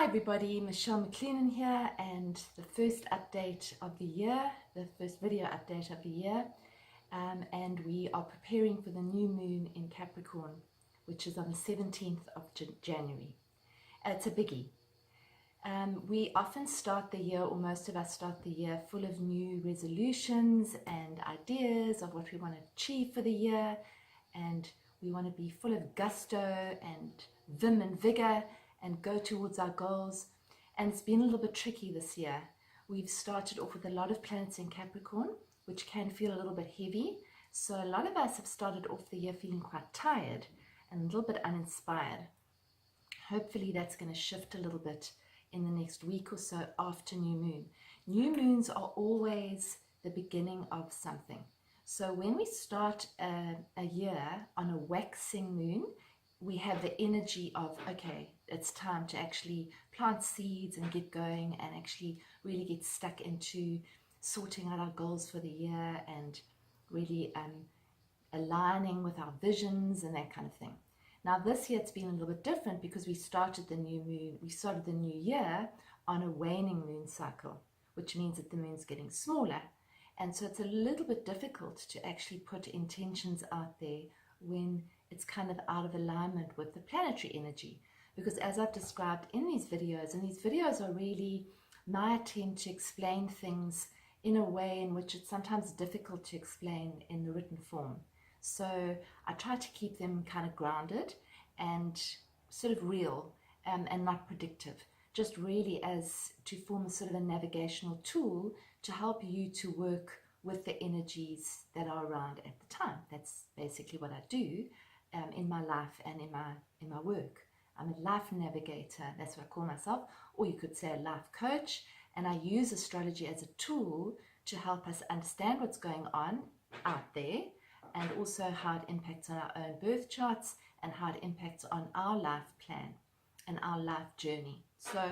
everybody, Michelle McClunan here, and the first update of the year, the first video update of the year, and we are preparing for the new moon in Capricorn, which is on the 17th of January. It's a biggie. We often start the year, or most of us start the year, full of new resolutions and ideas of what we want to achieve for the year, and we want to be full of gusto and vim and vigor and go towards our goals. And it's been a little bit tricky this year. We've started off with a lot of planets in Capricorn, which can feel a little bit heavy. So a lot of us have started off the year feeling quite tired and a little bit uninspired. Hopefully that's going to shift a little bit in the next week or so after new moon. New moons are always the beginning of something. So when we start a year on a waxing moon, we have the energy of, okay, it's time to actually plant seeds and get going and actually really get stuck into sorting out our goals for the year and really aligning with our visions and that kind of thing. Now this year it's been a little bit different because we started the new year on a waning moon cycle, which means that the moon's getting smaller. And so it's a little bit difficult to actually put intentions out there when it's kind of out of alignment with the planetary energy. Because as I've described in these videos, and these videos are really my attempt to explain things in a way in which it's sometimes difficult to explain in the written form. So I try to keep them kind of grounded and sort of real and not predictive, just really as to form a sort of a navigational tool to help you to work with the energies that are around at the time. That's basically what I do in my life and in my work. I'm a life navigator, that's what I call myself, or you could say a life coach, and I use astrology as a tool to help us understand what's going on out there and also how it impacts on our own birth charts and how it impacts on our life plan and our life journey. So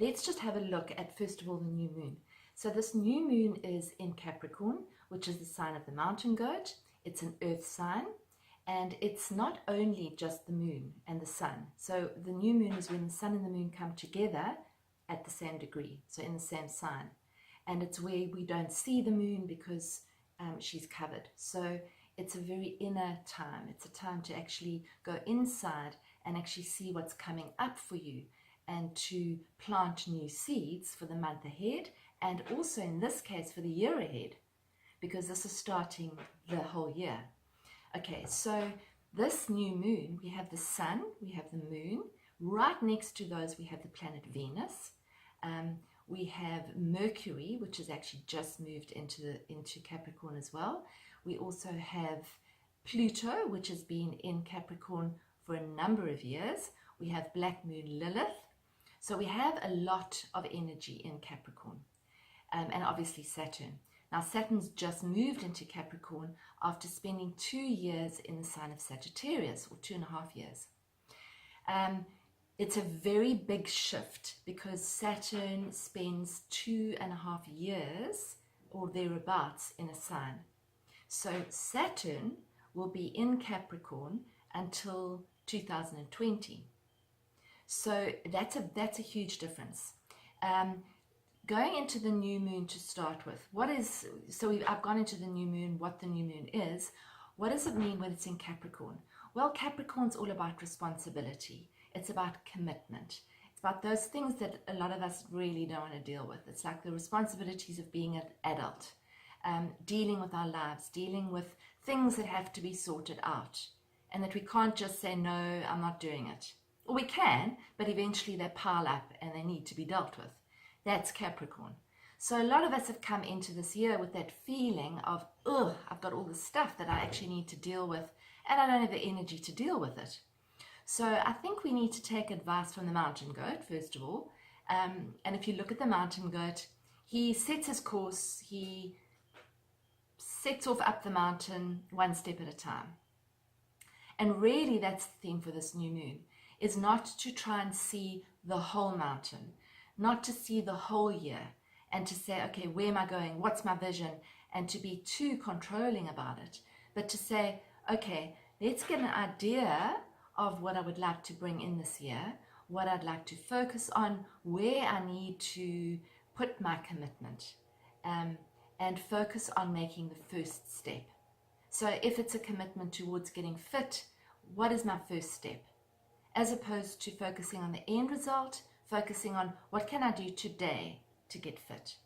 let's just have a look at, first of all, the new moon. So this new moon is in Capricorn, which is the sign of the mountain goat. It's an earth sign. And it's not only just the moon and the sun. So the new moon is when the sun and the moon come together at the same degree, so in the same sign. And it's where we don't see the moon because she's covered. So it's a very inner time. It's a time to actually go inside and actually see what's coming up for you and to plant new seeds for the month ahead, and also in this case for the year ahead, because this is starting the whole year. Okay, so this new moon, we have the sun, we have the moon. Right next to those, we have the planet Venus. We have Mercury, which has actually just moved into Capricorn as well. We also have Pluto, which has been in Capricorn for a number of years. We have Black Moon Lilith. So we have a lot of energy in Capricorn, and obviously Saturn. Now Saturn's just moved into Capricorn after spending 2 years in the sign of Sagittarius, or 2.5 years. It's a very big shift because Saturn spends 2.5 years or thereabouts in a sign. So Saturn will be in Capricorn until 2020. So that's a huge difference. Going into the new moon to start with, I've gone into the new moon, what the new moon is. What does it mean when it's in Capricorn? Well, Capricorn's all about responsibility. It's about commitment. It's about those things that a lot of us really don't want to deal with. It's like the responsibilities of being an adult, dealing with our lives, dealing with things that have to be sorted out, and that we can't just say, no, I'm not doing it. Or we can, but eventually they pile up and they need to be dealt with. That's Capricorn. So a lot of us have come into this year with that feeling of, I've got all this stuff that I actually need to deal with, and I don't have the energy to deal with it. So I think we need to take advice from the mountain goat, first of all. And if you look at the mountain goat, he sets his course, he sets off up the mountain one step at a time. And really that's the theme for this new moon, is not to try and see the whole mountain, not to see the whole year and to say, okay, where am I going? What's my vision? And to be too controlling about it, but to say, okay, let's get an idea of what I would like to bring in this year. what I'd like to focus on, where I need to put my commitment, and focus on making the first step. So if it's a commitment towards getting fit, what is my first step? As opposed to focusing on the end result, focusing on what can I do today to get fit.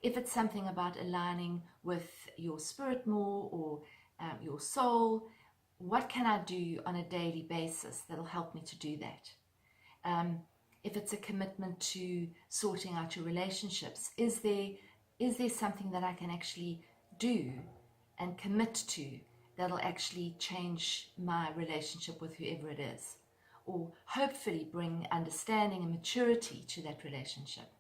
If it's something about aligning with your spirit more, or your soul, what can I do on a daily basis that'll help me to do that? If it's a commitment to sorting out your relationships, is there something that I can actually do and commit to that'll actually change my relationship with whoever it is, or hopefully bring understanding and maturity to that relationship?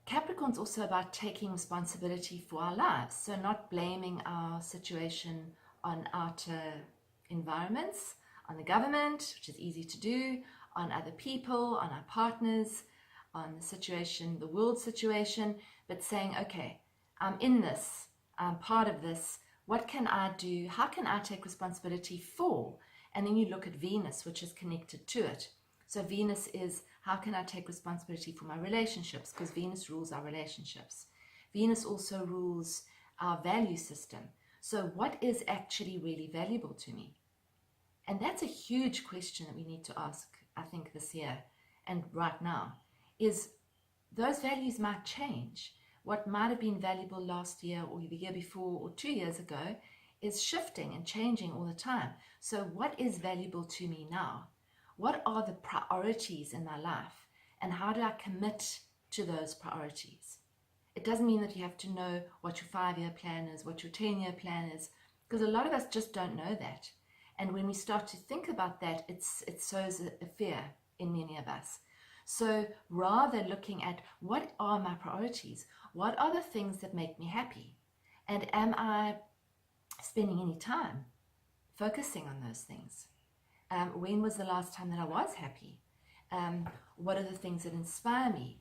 Capricorn's also about taking responsibility for our lives, so not blaming our situation on outer environments, on the government, which is easy to do, on other people, on our partners, on the situation, the world situation, but saying, okay, I'm in this, I'm part of this, what can I do, how can I take responsibility for? And then you look at Venus, which is connected to it. So Venus is, how can I take responsibility for my relationships? Because Venus rules our relationships. Venus also rules our value system. So what is actually really valuable to me? And that's a huge question that we need to ask, I think, this year and right now, is those values might change. What might have been valuable last year or the year before or 2 years ago is shifting and changing all the time. So what is valuable to me now? What are the priorities in my life? And how do I commit to those priorities? It doesn't mean that you have to know what your 5-year plan is, what your 10-year plan is, because a lot of us just don't know that. And when we start to think about that, it sows a fear in many of us. So rather looking at what are my priorities, what are the things that make me happy, and am I spending any time focusing on those things? When was the last time that I was happy? What are the things that inspire me?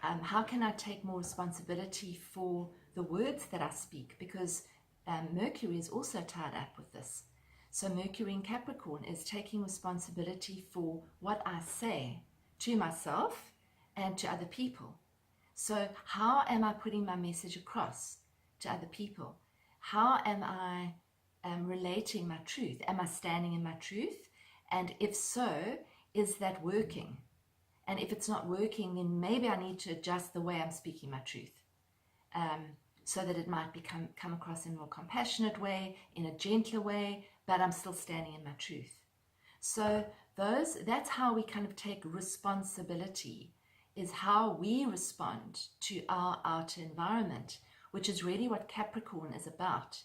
How can I take more responsibility for the words that I speak? Because Mercury is also tied up with this. So Mercury in Capricorn is taking responsibility for what I say to myself and to other people. So how am I putting my message across to other people? How am I relating my truth? Am I standing in my truth? And if so, is that working? And if it's not working, then maybe I need to adjust the way I'm speaking my truth, so that it might come across in a more compassionate way, in a gentler way, but I'm still standing in my truth. So that's how we kind of take responsibility, is how we respond to our outer environment, which is really what Capricorn is about.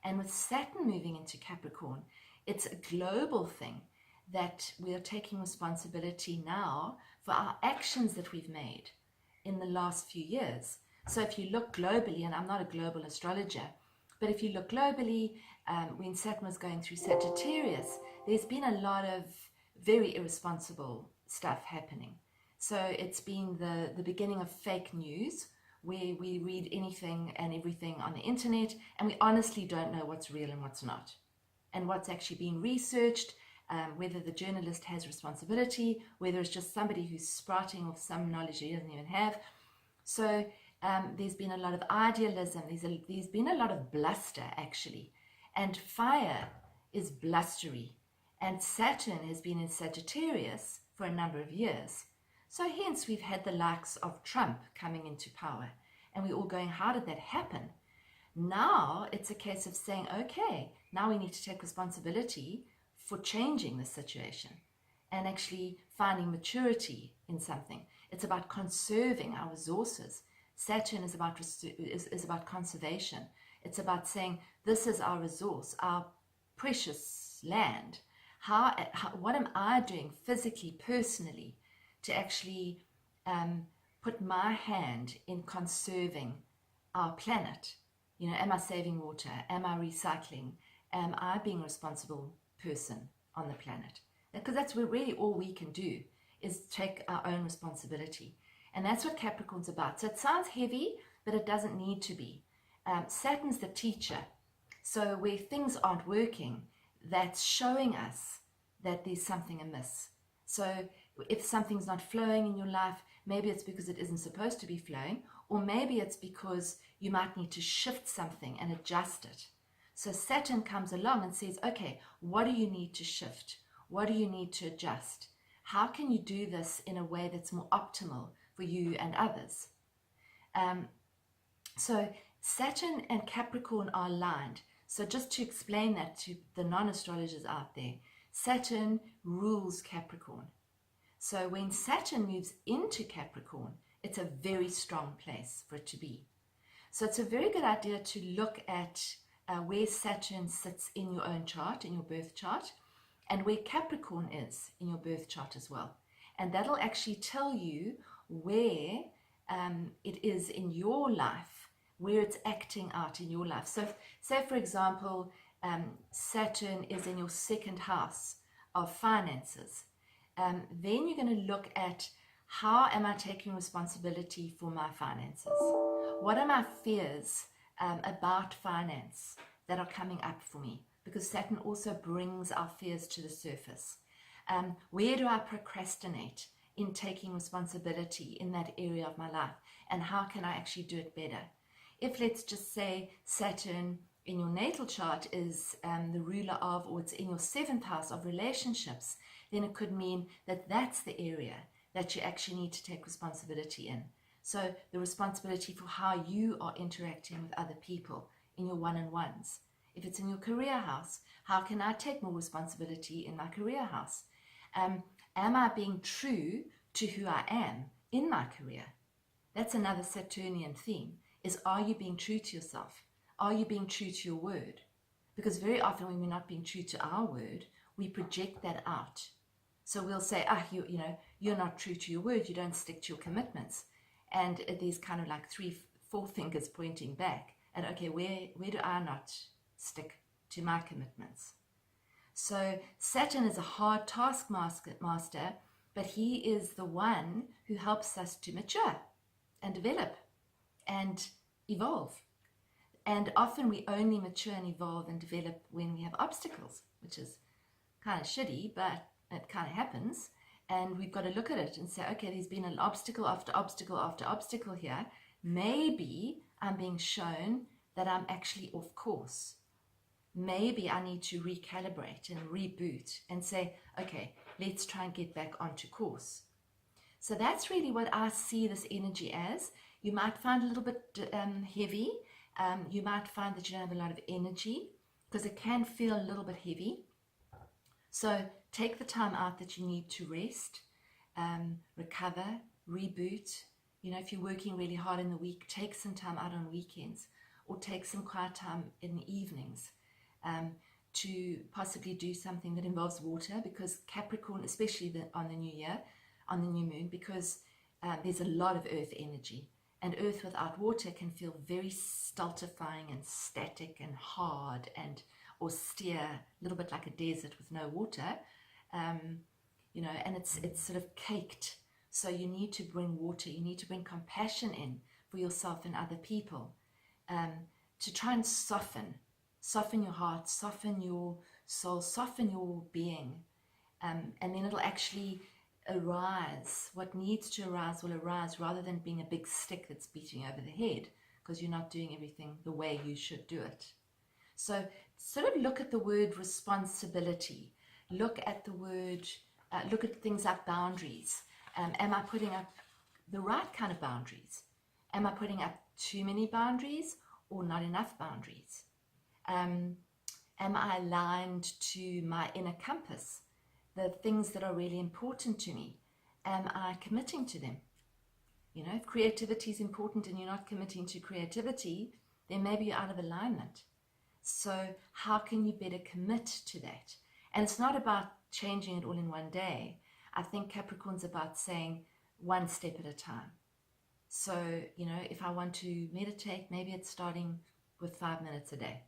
And with Saturn moving into Capricorn, it's a global thing, that we are taking responsibility now for our actions that we've made in the last few years. So if you look globally, and I'm not a global astrologer, but if you look globally, when Saturn was going through Sagittarius, there's been a lot of very irresponsible stuff happening. So it's been the beginning of fake news, where we read anything and everything on the internet, and we honestly don't know what's real and what's not, and what's actually being researched, whether the journalist has responsibility, whether it's just somebody who's sprouting off some knowledge he doesn't even have. So there's been a lot of idealism, there's been a lot of bluster actually, and fire is blustery, and Saturn has been in Sagittarius for a number of years. So hence we've had the likes of Trump coming into power, and we're all going, how did that happen? Now it's a case of saying, okay, now we need to take responsibility for changing the situation and actually finding maturity in something. It's about conserving our resources. Saturn is about conservation. It's about saying, this is our resource, our precious land. What am I doing physically, personally, to actually put my hand in conserving our planet? You know, am I saving water? Am I recycling? Am I being a responsible person on the planet? Because that's really all we can do, is take our own responsibility. And that's what Capricorn's about. So it sounds heavy, but it doesn't need to be. Saturn's the teacher. So where things aren't working, that's showing us that there's something amiss. So if something's not flowing in your life, maybe it's because it isn't supposed to be flowing, or maybe it's because you might need to shift something and adjust it. So Saturn comes along and says, okay, what do you need to shift? What do you need to adjust? How can you do this in a way that's more optimal for you and others? So Saturn and Capricorn are aligned. So just to explain that to the non-astrologers out there, Saturn rules Capricorn. So when Saturn moves into Capricorn, it's a very strong place for it to be. So it's a very good idea to look at where Saturn sits in your own chart, in your birth chart, and where Capricorn is in your birth chart as well. And that'll actually tell you where it is in your life, where it's acting out in your life. So say, for example, Saturn is in your second house of finances. Then you're going to look at, how am I taking responsibility for my finances? What are my fears about finance that are coming up for me? Because Saturn also brings our fears to the surface. Where do I procrastinate in taking responsibility in that area of my life? And how can I actually do it better? If, let's just say, Saturn in your natal chart is the ruler of, or it's in your 7th house of relationships, then it could mean that that's the area that you actually need to take responsibility in. So the responsibility for how you are interacting with other people in your one-on-ones. If it's in your career house, how can I take more responsibility in my career house? Am I being true to who I am in my career? That's another Saturnian theme, is, are you being true to yourself? Are you being true to your word? Because very often when we're not being true to our word, we project that out. So we'll say, you're not true to your word, you don't stick to your commitments. And there's kind of like 3-4 fingers pointing back at, okay, where do I not stick to my commitments? So Saturn is a hard taskmaster, but he is the one who helps us to mature and develop and evolve. And often we only mature and evolve and develop when we have obstacles, which is kind of shitty, but it kind of happens. And we've got to look at it and say, okay, there's been an obstacle after obstacle after obstacle here. Maybe I'm being shown that I'm actually off course. Maybe I need to recalibrate and reboot and say, okay, let's try and get back onto course. So that's really what I see this energy as. You might find it a little bit heavy. You might find that you don't have a lot of energy, because it can feel a little bit heavy. So take the time out that you need to rest, recover, reboot. If you're working really hard in the week, take some time out on weekends, or take some quiet time in the evenings to possibly do something that involves water, because Capricorn, especially on the new moon, because there's a lot of earth energy. And earth without water can feel very stultifying and static and hard and austere, a little bit like a desert with no water, and it's sort of caked. So you need to bring water, you need to bring compassion in for yourself and other people, to try and soften your heart, soften your soul, soften your being, and then it'll actually arise. What needs to arise will arise, rather than being a big stick that's beating over the head because you're not doing everything the way you should do it. So sort of look at the word responsibility. Look at the word, look at things like boundaries. Am I putting up the right kind of boundaries? Am I putting up too many boundaries or not enough boundaries? Am I aligned to my inner compass? The things that are really important to me, am I committing to them? If creativity is important and you're not committing to creativity, then maybe you're out of alignment. So how can you better commit to that? And it's not about changing it all in one day. I think Capricorn's about saying one step at a time. So, if I want to meditate, maybe it's starting with 5 minutes a day.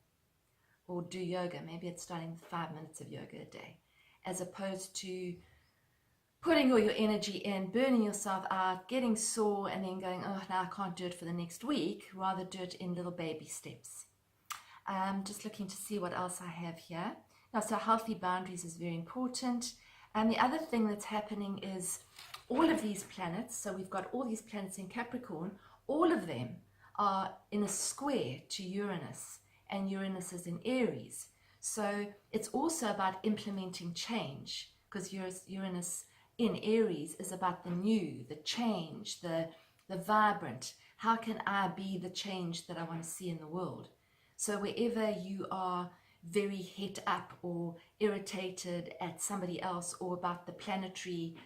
Or do yoga, maybe it's starting with 5 minutes of yoga a day. As opposed to putting all your energy in, burning yourself out, getting sore, and then going, oh, now I can't do it for the next week. Rather do it in little baby steps. Just looking to see what else I have here. Now, so healthy boundaries is very important. And the other thing that's happening is all of these planets, so we've got all these planets in Capricorn, all of them are in a square to Uranus, and Uranus is in Aries. So it's also about implementing change, because Uranus in Aries is about the new, the change, the vibrant. How can I be the change that I want to see in the world? So wherever you are very het up or irritated at somebody else or about the planetary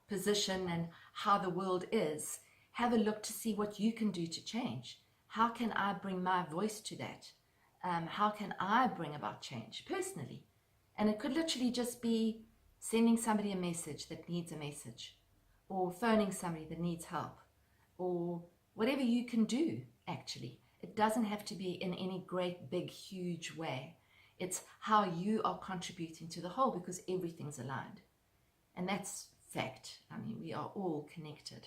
position and how the world is, have a look to see what you can do to change. How can I bring my voice to that? How can I bring about change personally? And it could literally just be sending somebody a message that needs a message, or phoning somebody that needs help, or whatever you can do, actually. It doesn't have to be in any great, big, huge way. It's how you are contributing to the whole, because everything's aligned. And that's fact. I mean, we are all connected.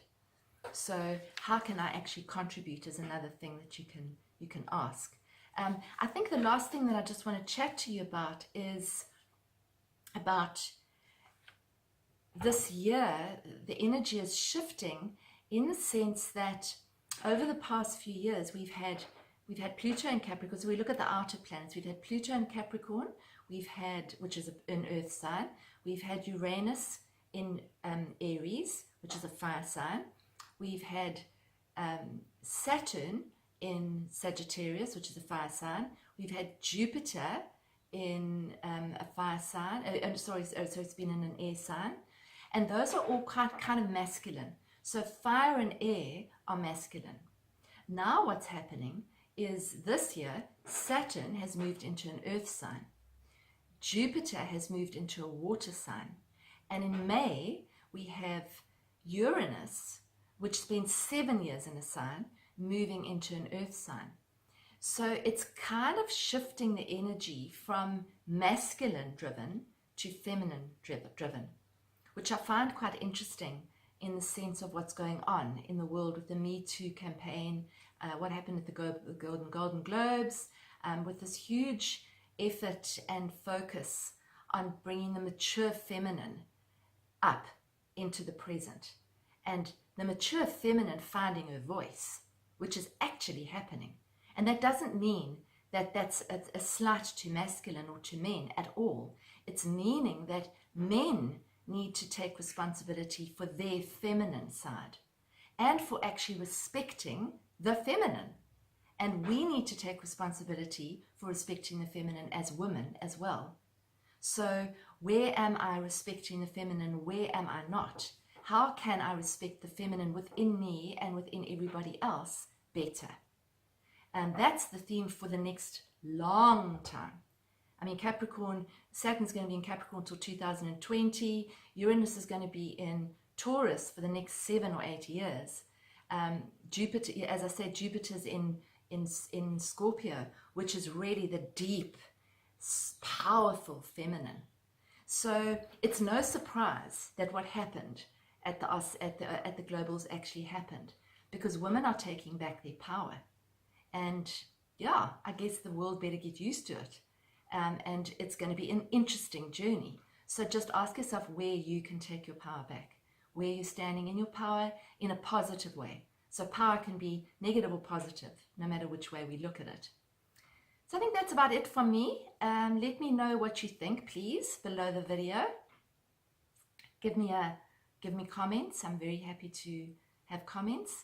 So how can I actually contribute is another thing that you can ask. I think the last thing that I just want to chat to you about is about this year. The energy is shifting in the sense that over the past few years we've had Pluto in Capricorn. So we look at the outer planets. We've had Pluto in Capricorn. We've had, which is an earth sign. We've had Uranus in Aries, which is a fire sign. We've had Saturn in Sagittarius, which is a fire sign. We've had Jupiter in a fire sign. So it's been in an air sign. And those are all kind of masculine. So fire and air are masculine. Now what's happening is this year, Saturn has moved into an earth sign. Jupiter has moved into a water sign. And in May, we have Uranus, which spent 7 years in a sign, moving into an earth sign. So it's kind of shifting the energy from masculine driven to feminine driven, which I find quite interesting in the sense of what's going on in the world with the Me Too campaign, what happened at the Golden Globes, with this huge effort and focus on bringing the mature feminine up into the present, and the mature feminine finding her voice, which is actually happening. And that doesn't mean that that's a slight to masculine or to men at all. It's meaning that men need to take responsibility for their feminine side and for actually respecting the feminine. And we need to take responsibility for respecting the feminine as women as well. So where am I respecting the feminine? Where am I not? How can I respect the feminine within me and within everybody else better? And that's the theme for the next long time. I mean, Capricorn, Saturn's going to be in Capricorn until 2020. Uranus is going to be in Taurus for the next 7 or 8 years. Jupiter, as I said, Jupiter's in Scorpio, which is really the deep, powerful feminine. So it's no surprise that what happened at the globals actually happened, because women are taking back their power. And yeah, I guess the world better get used to it. And it's going to be an interesting journey. So just ask yourself where you can take your power back, where you're standing in your power in a positive way. So power can be negative or positive, no matter which way we look at it. So I think that's about it from me. Let me know what you think, please, below the video. Give me comments. I'm very happy to have comments.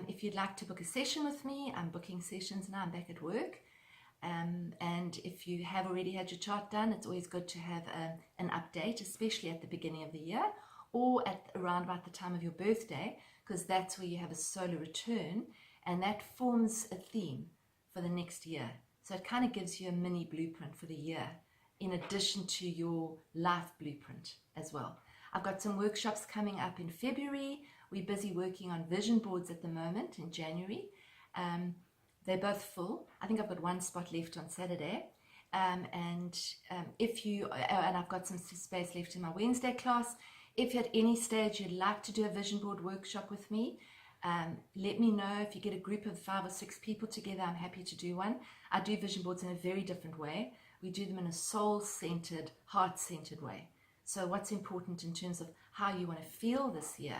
If you'd like to book a session with me, I'm booking sessions now. I'm back at work. And if you have already had your chart done, it's always good to have an update, especially at the beginning of the year or at around about the time of your birthday, because that's where you have a solar return, and that forms a theme for the next year. So it kind of gives you a mini blueprint for the year, in addition to your life blueprint as well. I've got some workshops coming up in February. We're busy working on vision boards at the moment in January. They're both full. I think I've got one spot left on Saturday. And I've got some space left in my Wednesday class. If at any stage you'd like to do a vision board workshop with me, let me know. If you get a group of 5 or 6 people together, I'm happy to do one. I do vision boards in a very different way. We do them in a soul-centered, heart-centered way. So what's important in terms of how you want to feel this year,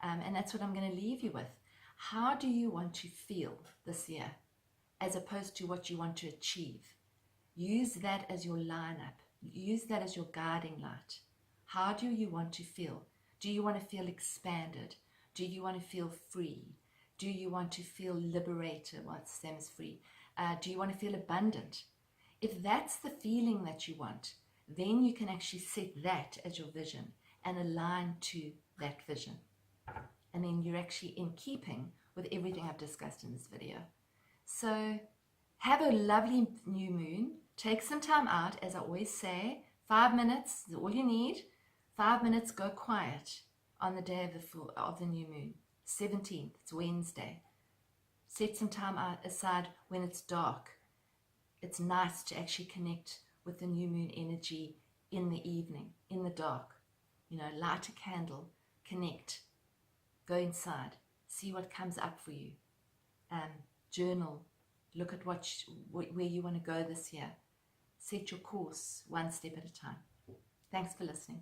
and that's what I'm going to leave you with. How do you want to feel this year as opposed to what you want to achieve? Use that as your lineup. Use that as your guiding light. How do you want to feel? Do you want to feel expanded? Do you want to feel free? Do you want to feel liberated? Well, it's the same as free. Do you want to feel abundant? If that's the feeling that you want, then you can actually set that as your vision and align to that vision. And then you're actually in keeping with everything I've discussed in this video. So have a lovely new moon. Take some time out, as I always say. 5 minutes is all you need. 5 minutes, go quiet on the day of the new moon. 17th, it's Wednesday. Set some time aside when it's dark. It's nice to actually connect with the new moon energy in the evening, in the dark. You know, light a candle, connect, go inside, see what comes up for you. Journal, look at where you want to go this year. Set your course one step at a time. Thanks for listening.